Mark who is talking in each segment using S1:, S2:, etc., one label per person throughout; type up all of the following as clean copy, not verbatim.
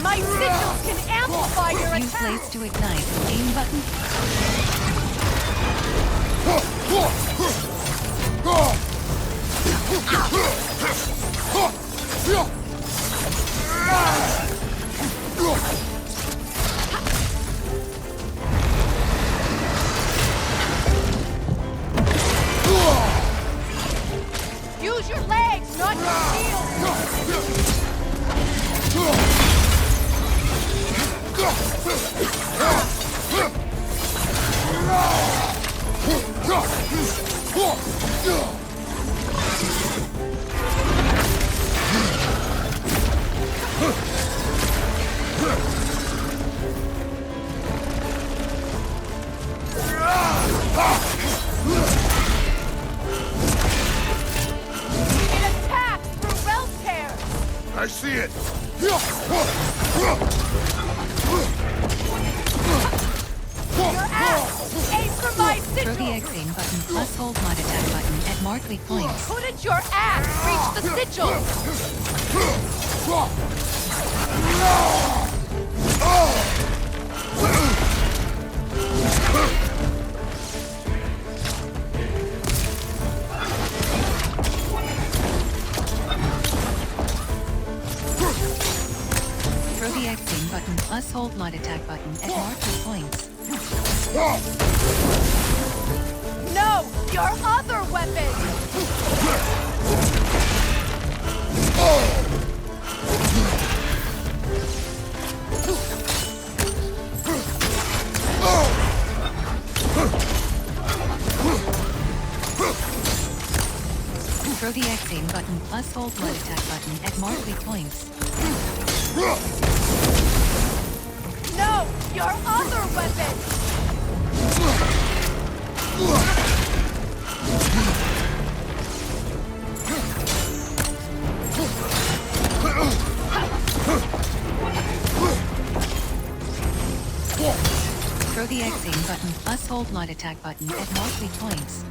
S1: My sigils can amplify your
S2: Use
S1: attack!
S2: blades to ignite. Aim button.
S1: Use your legs, not your shield! It attacks through realm tears!
S3: I see it!
S1: Your axe! Aim for my
S2: Throw the
S1: sigil!
S2: X aim button plus hold mod attack button at marked weak points.
S1: Couldn't your axe reach the sigil?
S2: Throw the X aim button plus hold mod attack button at marked weak points.
S1: No! Your other weapon!
S2: Throw the X aim button plus hold mod attack button at marked weak points.
S1: No! Your other weapon!
S2: Throw the X aim button plus hold mod attack button at marked weak points.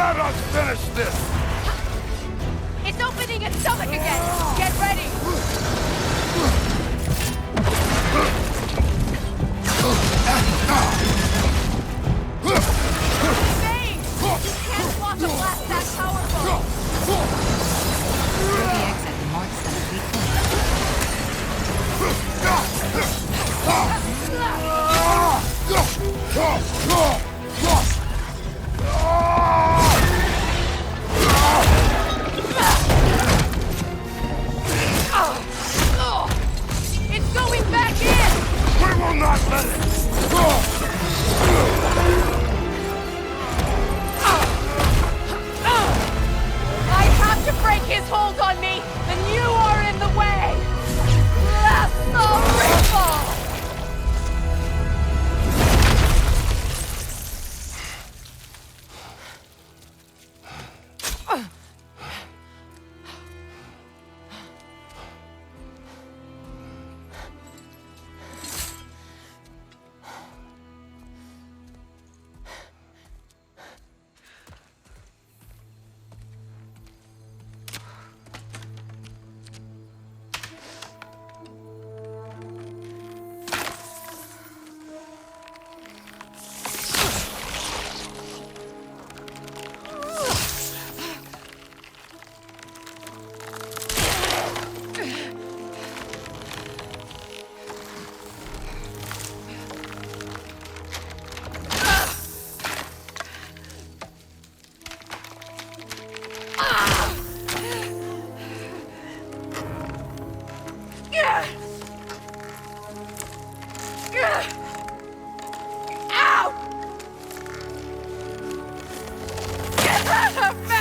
S3: Let us finish this!
S1: It's opening its stomach again! Get ready! Bane! You can't block a blast that powerful!
S2: Through the exit and mark stomach weak
S1: It's going back in!
S3: We will not let it!
S1: I have to break his hold on me, and you are in the way! That's the ripple! Ow! Get out of me!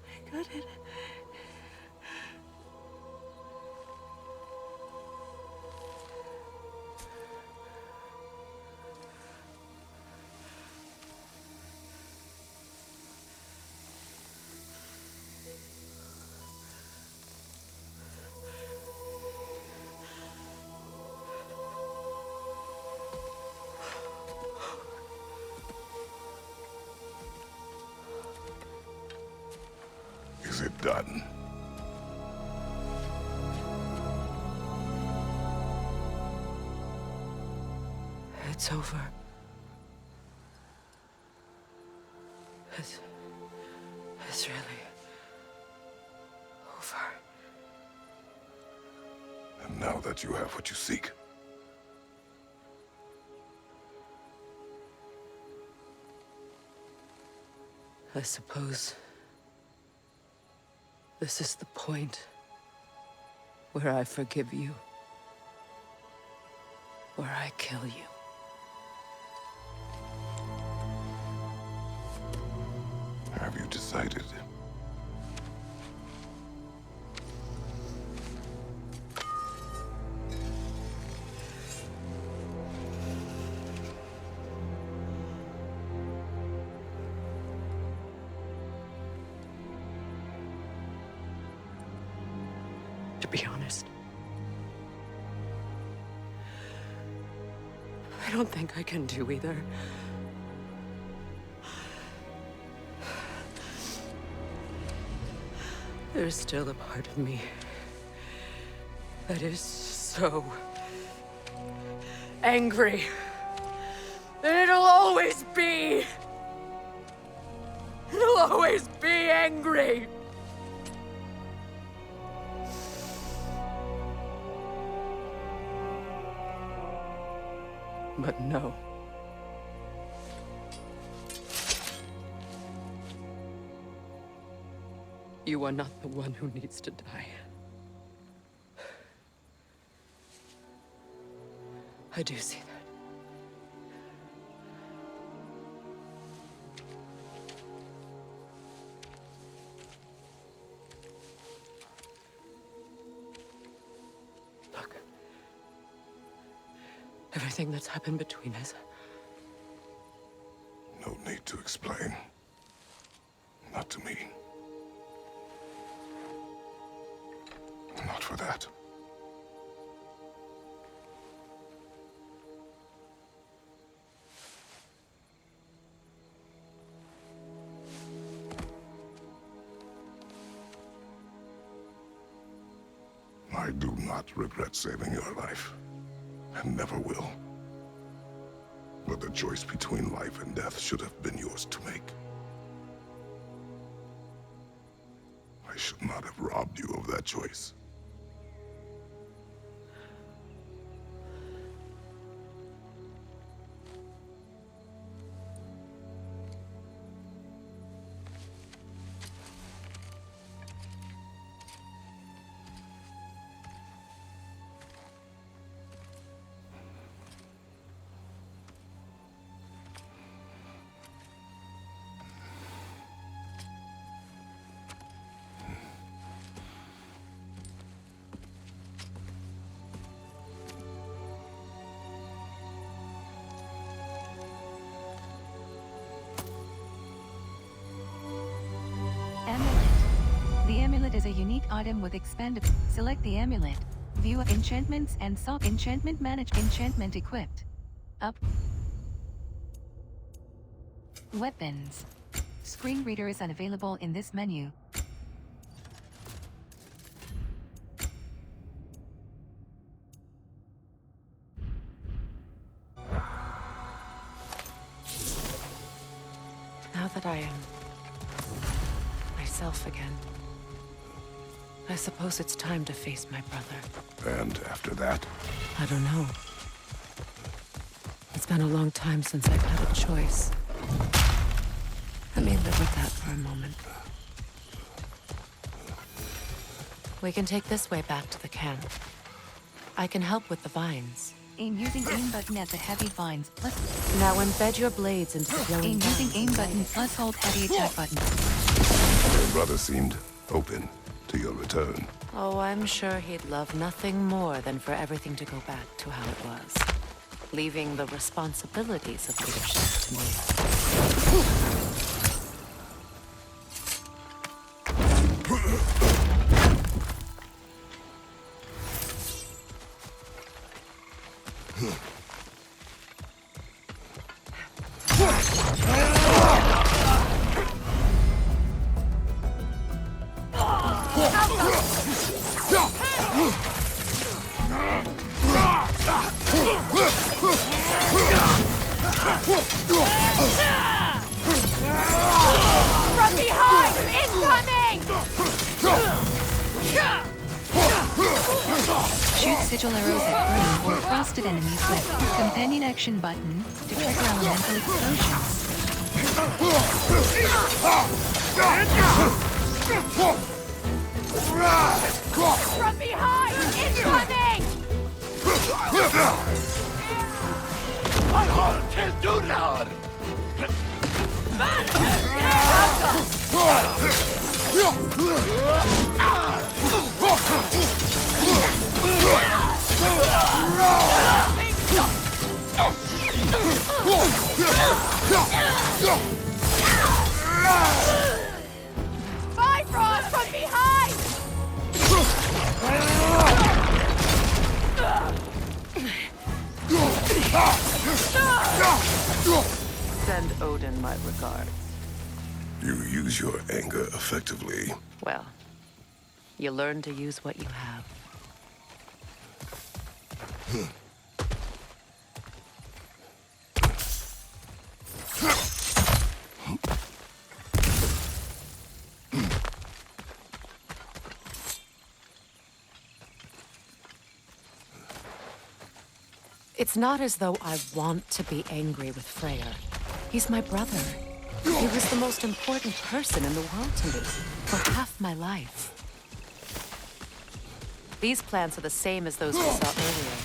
S1: I got it.
S3: Is it done?
S1: It's over. It's really over.
S3: And now that you have what you seek,
S1: I suppose this is the point where I forgive you, where I kill you.
S3: have you decided?
S1: To be honest, I don't think I can do either. There's still a part of me that is so angry. And it'll always be. It'll always be angry. But no. You are not the one who needs to die. I do see that. Look. Everything that's happened between us.
S3: No need to explain. Not to me. Not for that. I do not regret saving your life, and never will. But the choice between life and death should have been yours to make. I should not have robbed you of that choice.
S2: Amulet. The amulet is a unique item with expandable. Select the amulet. View enchantments and soft enchantment manage enchantment equipped. Up. Weapons. Screen reader is unavailable in this menu.
S4: Now that I am myself again, I suppose it's time to face my brother.
S3: And after that?
S4: I don't know. It's been a long time since I've had a choice. Let me live with that for a moment. We can take this way back to the camp. I can help with the vines.
S2: Aim using aim button at the heavy vines. Plus
S4: Now embed your blades into the glowing
S2: aim using
S4: vines
S2: aim
S4: and
S2: button
S4: light.
S2: plus hold heavy attack button.
S3: Your brother seemed open to your return.
S4: Oh, I'm sure he'd love nothing more than for everything to go back to how it was, leaving the responsibilities of leadership to me.
S1: From behind! Incoming!
S2: Shoot sigil arrows at green or frosted enemies with companion action button to trigger elemental explosions.
S1: From behind! Incoming!
S3: My heart can't do that!
S1: Bifrost from behind!
S4: Send Odin my regards.
S3: You use your anger effectively.
S4: Well, you learn to use what you have. It's not as though I want to be angry with Freyr. He's my brother. He was the most important person in the world to me for half my life. These plants are the same as those we saw earlier.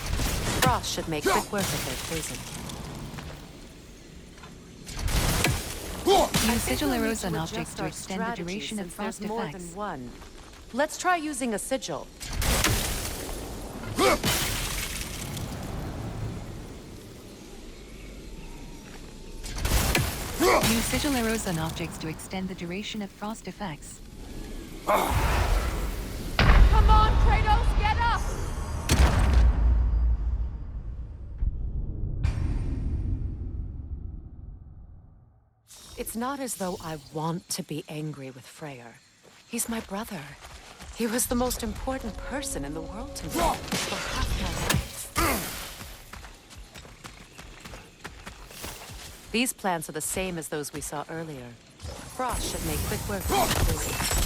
S4: Frost should make quick work of their poison.
S2: Use sigil arrows on objects to extend the duration of frost
S4: There's more
S2: effects.
S4: than one. Let's try using a sigil.
S2: Use sigil arrows on objects to extend the duration of frost effects.
S1: Come on, Kratos, get up!
S4: It's not as though I want to be angry with Freyr. He's my brother. He was the most important person in the world to me for half my life. These plants are the same as those we saw earlier. Frost should make quick work of this.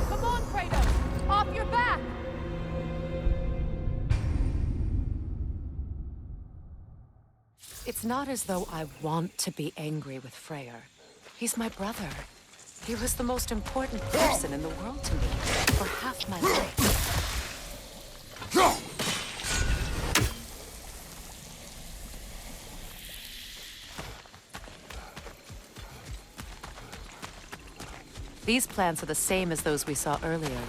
S1: Come on, Kratos! Off your back!
S4: It's not as though I want to be angry with Freyr. He's my brother. He was the most important person in the world to me for half my life. These plants are the same as those we saw earlier.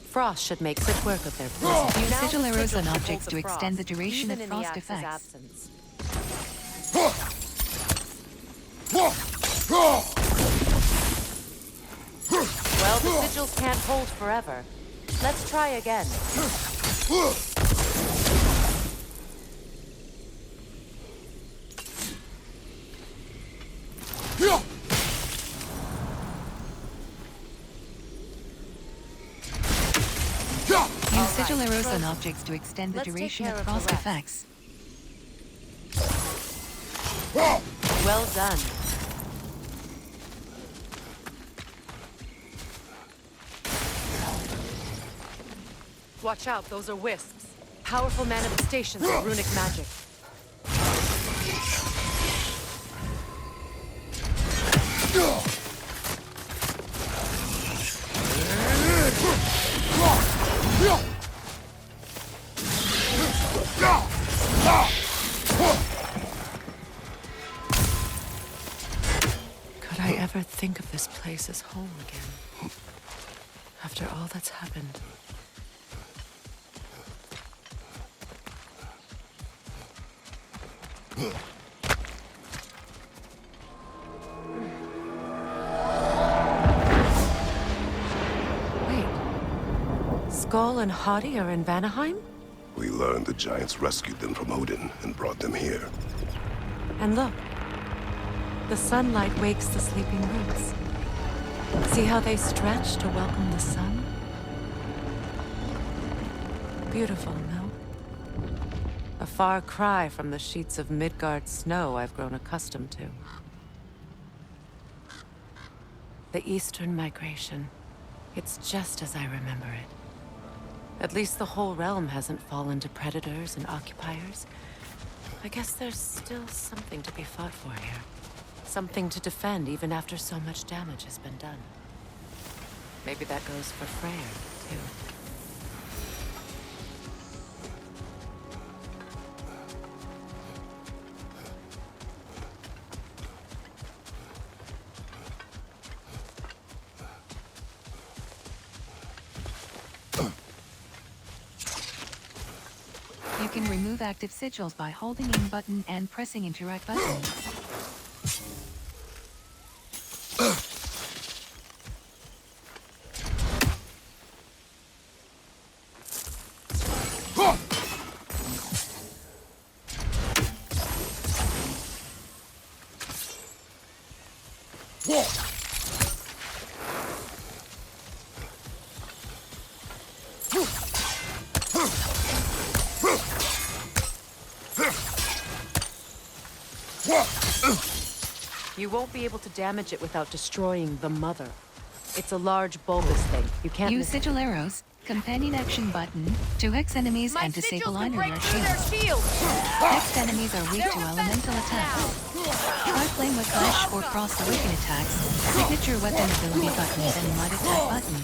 S4: Frost should make quick work of their poison.
S2: Use sigil arrows on objects to extend the duration of
S4: even in the
S2: frost
S4: Axe's
S2: effects.
S4: absence. Well, the sigils can't hold forever. Let's try again.
S2: Use sigil arrows on objects to extend the
S4: Let's take
S2: duration
S4: care
S2: of
S4: of the
S2: frost
S4: rest.
S2: effects.
S4: Well done. Watch out, those are wisps. Powerful manifestations of runic magic. Could I ever think of this place as home again? After all that's happened. Wait. Skull and Hati are in Vanaheim?
S3: We learned the giants rescued them from Odin and brought them here.
S4: And look. The sunlight wakes the sleeping roots. See how they stretch to welcome the sun? Beautiful, no? A far cry from the sheets of Midgard snow I've grown accustomed to. The Eastern Migration. It's just as I remember it. At least the whole realm hasn't fallen to predators and occupiers. I guess there's still something to be fought for here. Something to defend even after so much damage has been done. Maybe that goes for Freyr, too.
S2: You can remove active sigils by holding in button and pressing interact button.
S4: You won't be able to damage it without destroying the mother. It's a large bulbous thing. You can't
S2: Use
S4: miss it.
S2: sigil arrows, companion action button, to hex enemies
S1: My
S2: and disable
S1: sigils can
S2: honor
S1: break
S2: your
S1: through their
S2: shields.
S1: shields!
S2: Hexed enemies are weak
S1: They're
S2: to elemental attacks. Try flame with flash or cross awaken attacks. Signature weapon ability button, then light attack button.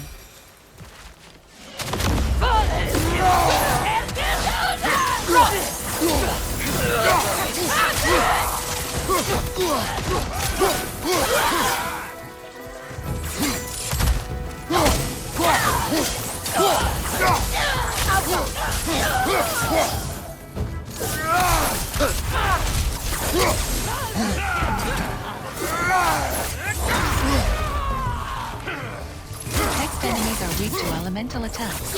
S2: Next enemies are weak to elemental attacks.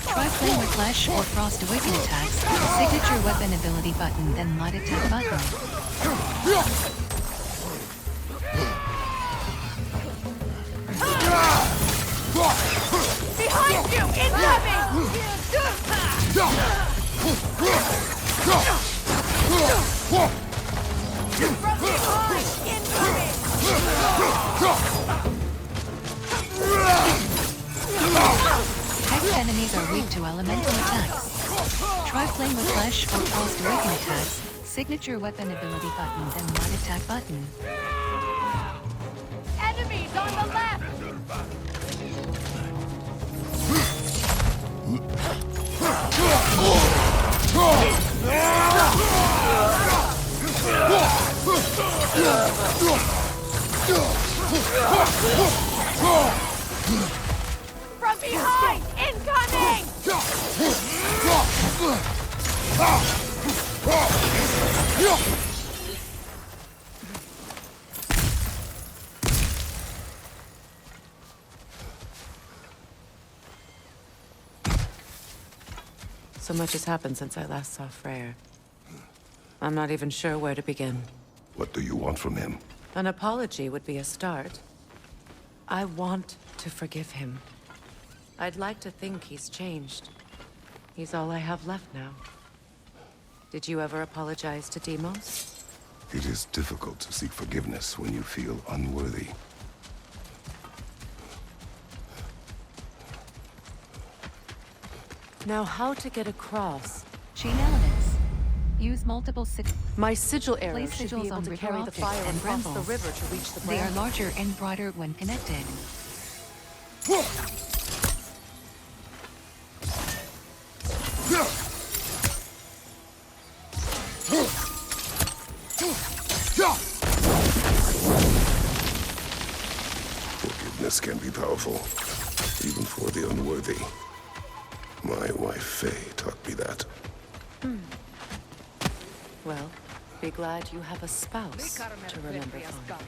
S2: Try flame with flash or frost awaken attacks. Signature weapon ability button, then light attack button.
S1: Behind you! Incoming! From behind! Incoming!
S2: Next enemies are weak to elemental attacks. Try flame with flash or frost awaken attacks. Signature weapon ability button, then light attack button.
S1: Enemies on the left! From behind! Incoming!
S4: So much has happened since I last saw Freyr. I'm not even sure where to begin.
S3: What do you want from him?
S4: An apology would be a start. I want to forgive him. I'd like to think he's changed. He's all I have left now. Did you ever apologize to Demos?
S3: It is difficult to seek forgiveness when you feel unworthy.
S4: Now, how to get across?
S2: Chain elements. Use multiple
S4: My sigil
S2: Place
S4: arrows should
S2: sigils
S4: be able
S2: on
S4: to
S2: river
S4: carry the
S2: objects
S4: fire
S2: and
S4: across the
S2: brambles.
S4: river to reach the
S2: They are
S4: brand.
S2: larger and broader when connected.
S3: Forgiveness can be powerful, even for the unworthy. My wife, Faye, taught me that.
S4: Well, be glad you have a spouse to remember fondly.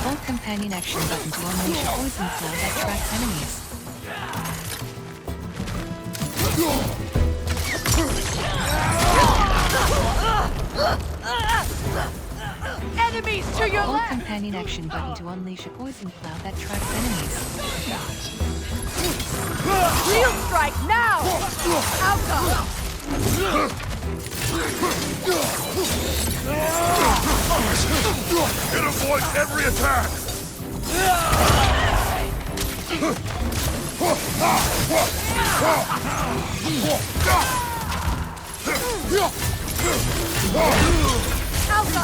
S2: Hold companion action button to unleash a poison cloud that tracks enemies.
S1: Enemies to your
S2: Hold
S1: left!
S2: companion action button to unleash a poison cloud that tracks enemies.
S1: Shield strike now! Outcome!
S3: It avoids every attack!
S1: Alpha!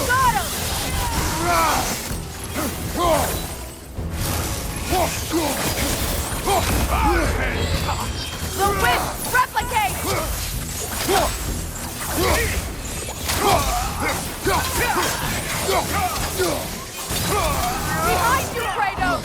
S1: Got him! The whip! Replicate! Behind you, Kratos!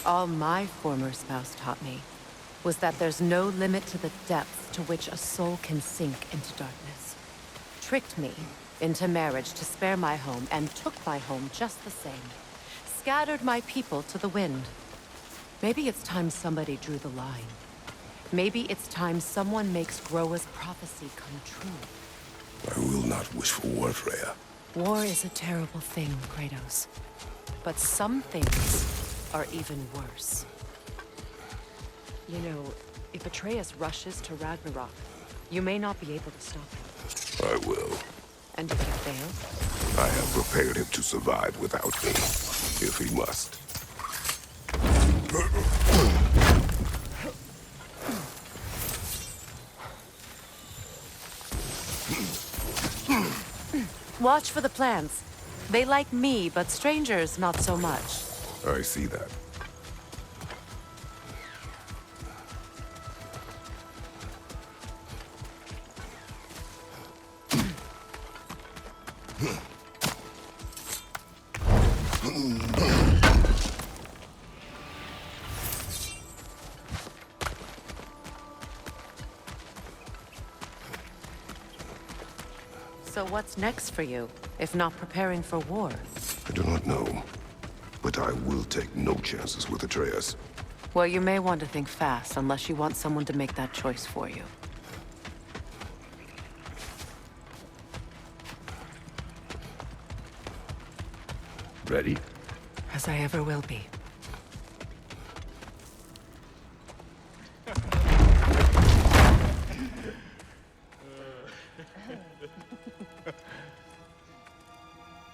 S4: All my former spouse taught me was that there's no limit to the depths to which a soul can sink into darkness. Tricked me into marriage to spare my home, and took my home just the same. scattered my people to the wind. Maybe it's time somebody drew the line. Maybe it's time someone makes Groa's prophecy come true.
S3: I will not wish for war, Freya.
S4: War is a terrible thing, Kratos. But some things are even worse. You know, if Atreus rushes to Ragnarok, you may not be able to stop him.
S3: I will.
S4: And if you fail?
S3: I have prepared him to survive without me, if he must.
S4: Watch for the plants. They like me, but strangers not so much.
S3: I see that.
S4: So what's next for you, if not preparing for war?
S3: I do not know, but I will take no chances with Atreus.
S4: Well, you may want to think fast, unless you want someone to make that choice for you.
S3: Ready?
S4: As I ever will be.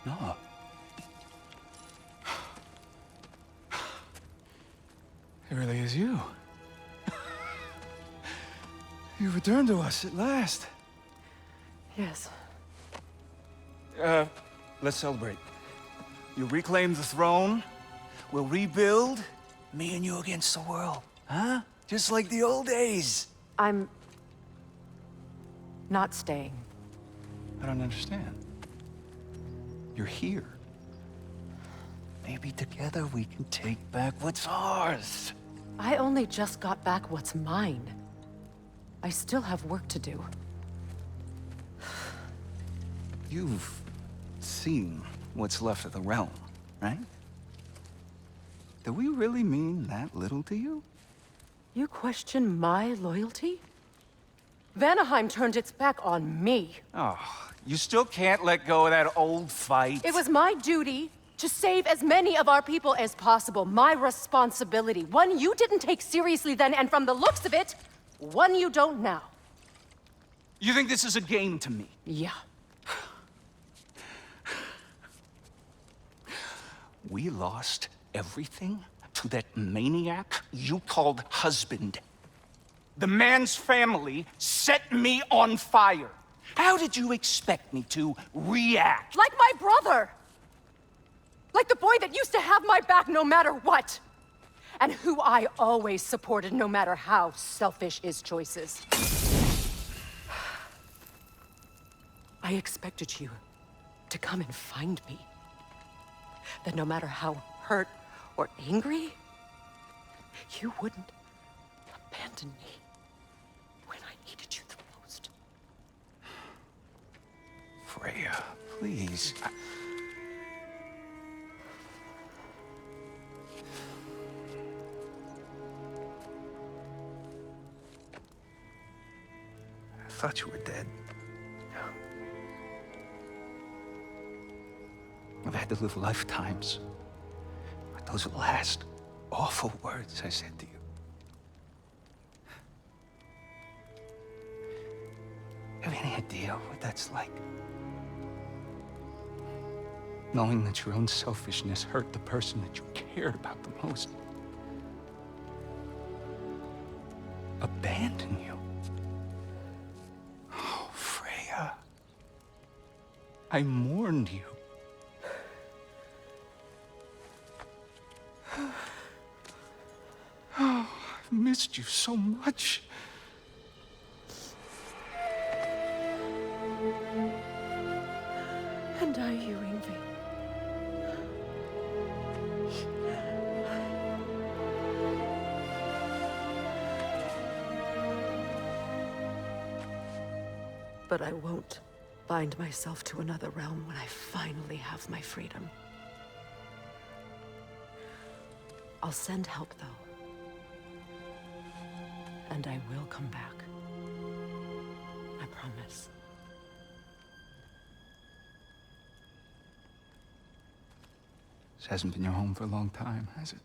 S5: No. It really is you. You returned to us at last.
S4: Yes.
S5: Let's celebrate. You reclaim the throne. We'll rebuild. Me and you against the world. Huh? Just like the old days.
S4: I'm... not staying.
S5: I don't understand. You're here. Maybe together we can take back what's ours.
S4: I only just got back what's mine. I still have work to do.
S5: You've seen what's left of the realm, right? Do we really mean that little to you?
S4: You question my loyalty? Vanaheim turned its back on me.
S5: Oh, you still can't let go of that old fight?
S4: It was my duty to save as many of our people as possible. My responsibility. One you didn't take seriously then, and from the looks of it, one you don't now.
S5: You think this is a game to me?
S4: Yeah.
S5: We lost everything to that maniac you called husband. The man's family set me on fire. How did you expect me to react?
S4: Like my brother! Like the boy that used to have my back no matter what! And who I always supported no matter how selfish his choices. I expected you to come and find me. That no matter how hurt or angry, you wouldn't abandon me when I needed you the most.
S5: Freya, please. I thought you were dead. I've had to live lifetimes with those last awful words I said to you. Have any idea what that's like? Knowing that your own selfishness hurt the person that you cared about the most. Abandon you. Oh, Freya. I mourned you. Oh, I've missed you so much.
S4: And I you, Yngvi. But I won't bind myself to another realm when I finally have my freedom. I'll send help, though. And I will come back. I promise.
S5: This hasn't been your home for a long time, has it?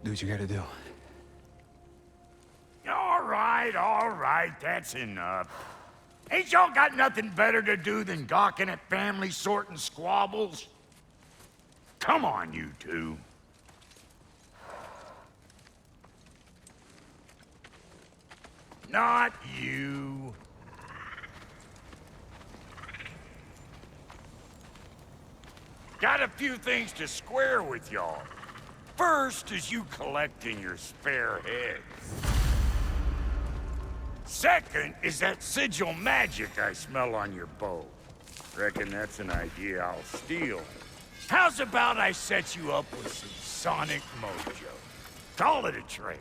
S5: Do what you gotta do.
S6: All right, that's enough. Ain't y'all got nothing better to do than gawking at family sorting squabbles? Come on, you two. Not you. Got a few things to square with y'all. First is you collecting your spare heads. Second is that sigil magic I smell on your bow. Reckon that's an idea I'll steal. How's about I set you up with some sonic mojo? Call it a trade.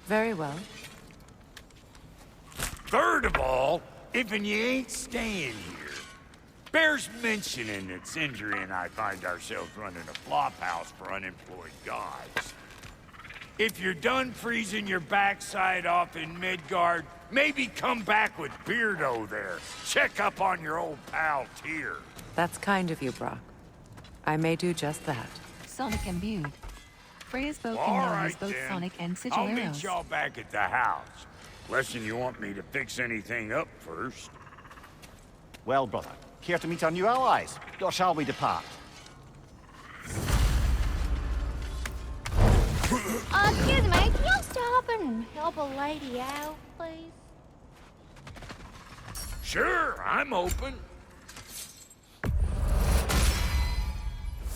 S4: Very well.
S6: Third of all, if you ain't staying here, bears mentioning that Sindri and I find ourselves running a flop house for unemployed gods. If you're done freezing your backside off in Midgard, maybe come back with Beardo there. Check up on your old pal Tyr.
S4: That's kind of you, Brock. I may do just that.
S2: Sonic imbued. Freya's bow
S6: All
S2: can now
S6: right,
S2: use both
S6: then.
S2: sonic and sigil
S6: I'll meet
S2: arrows.
S6: y'all back at the house. Unless you want me to fix anything up first.
S7: Well, brother, care to meet our new allies? Or shall we depart?
S8: Excuse me, can y'all stop and help a lady out, please?
S6: Sure, I'm open.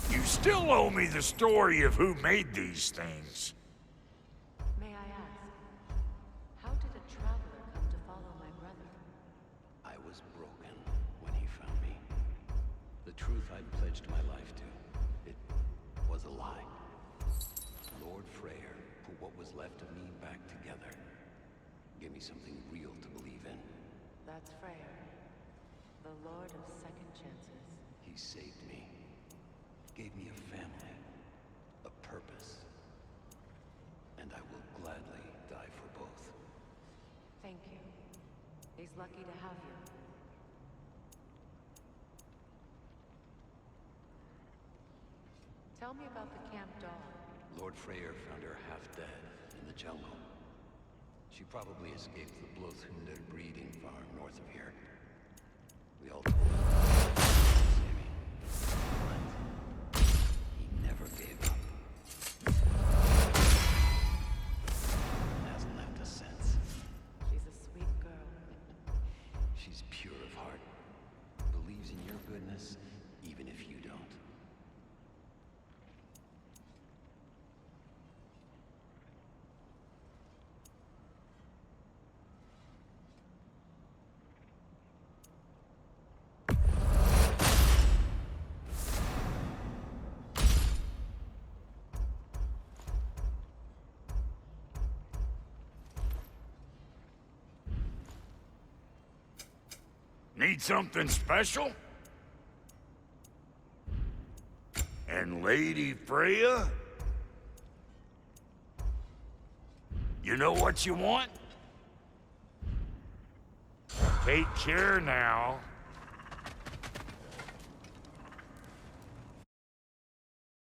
S6: You still owe me the story of who made these things.
S4: May I ask, how did a traveler come to follow my brother?
S9: I was broken when he found me. The truth I'd pledged my life to, it was a lie. Lord Freyr put what was left of me back together. Gave me something real to believe in.
S4: That's Freyr, the Lord of Second Chances.
S9: He saved me. Gave me a family. A purpose. And I will gladly die for both.
S4: Thank you. He's lucky to have you. Tell me about the camp dog.
S9: Lord Freyr found her half dead in the jungle. She probably escaped the Blothhunder breeding farm north of here. We all told him to save me. But he never gave up. Hasn't left a since.
S4: She's a sweet girl.
S9: She's pure of heart. Believes in your goodness, even if you don't.
S6: Need something special? And Lady Freya? You know what you want? Take care now.